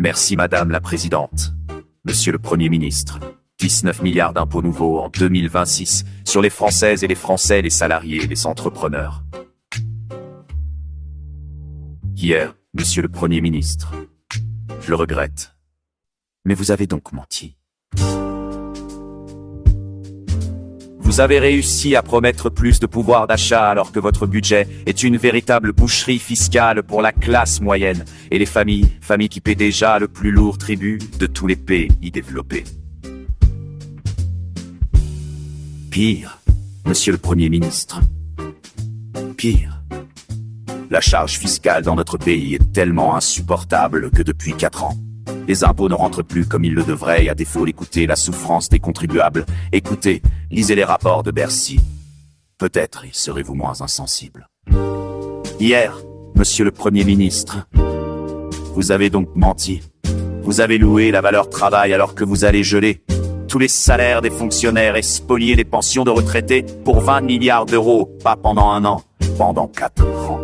Merci Madame la Présidente. Monsieur le Premier ministre, 19 milliards d'impôts nouveaux en 2026 sur les Françaises et les Français, les salariés et les entrepreneurs. Hier, Monsieur le Premier ministre, je le regrette, mais vous avez donc menti. Vous avez réussi à promettre plus de pouvoir d'achat alors que votre budget est une véritable boucherie fiscale pour la classe moyenne et les familles qui paient déjà le plus lourd tribut de tous les pays développés. Pire, Monsieur le Premier ministre, pire. La charge fiscale dans notre pays est tellement insupportable que depuis 4 ans, les impôts ne rentrent plus comme ils le devraient et à défaut d'écouter la souffrance des contribuables, écoutez, lisez les rapports de Bercy. Peut-être y serez-vous moins insensible. Hier, Monsieur le Premier ministre, vous avez donc menti. Vous avez loué la valeur travail alors que vous allez geler tous les salaires des fonctionnaires et spolier les pensions de retraités pour 20 milliards d'euros, pas pendant 1 an, pendant 4 ans.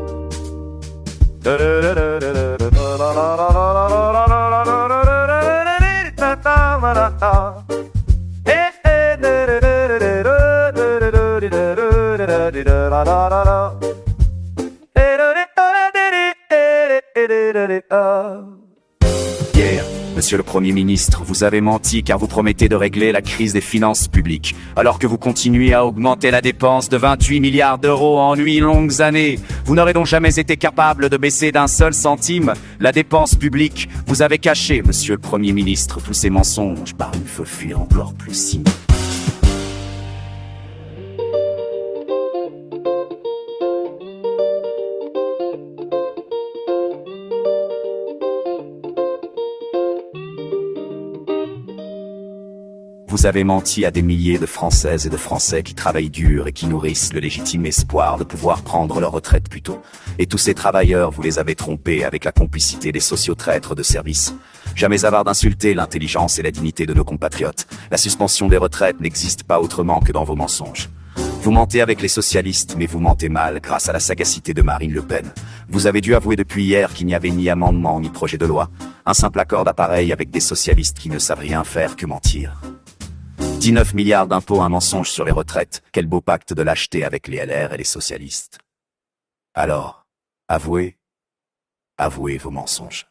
Hier, Monsieur le Premier ministre, vous avez menti car vous promettez de régler la crise des finances publiques, alors que vous continuez à augmenter la dépense de 28 milliards d'euros en 8 longues années. Vous n'aurez donc jamais été capable de baisser d'un seul centime la dépense publique. Vous avez caché, Monsieur le Premier ministre, tous ces mensonges par une faux fuir encore plus cynique. Vous avez menti à des milliers de Françaises et de Français qui travaillent dur et qui nourrissent le légitime espoir de pouvoir prendre leur retraite plus tôt. Et tous ces travailleurs, vous les avez trompés avec la complicité des sociotraîtres de service. Jamais avare d'insulter l'intelligence et la dignité de nos compatriotes. La suspension des retraites n'existe pas autrement que dans vos mensonges. Vous mentez avec les socialistes, mais vous mentez mal grâce à la sagacité de Marine Le Pen. Vous avez dû avouer depuis hier qu'il n'y avait ni amendement ni projet de loi. Un simple accord d'appareil avec des socialistes qui ne savent rien faire que mentir. 19 milliards d'impôts, un mensonge sur les retraites. Quel beau pacte de lâcheté avec les LR et les socialistes. Alors, avouez vos mensonges.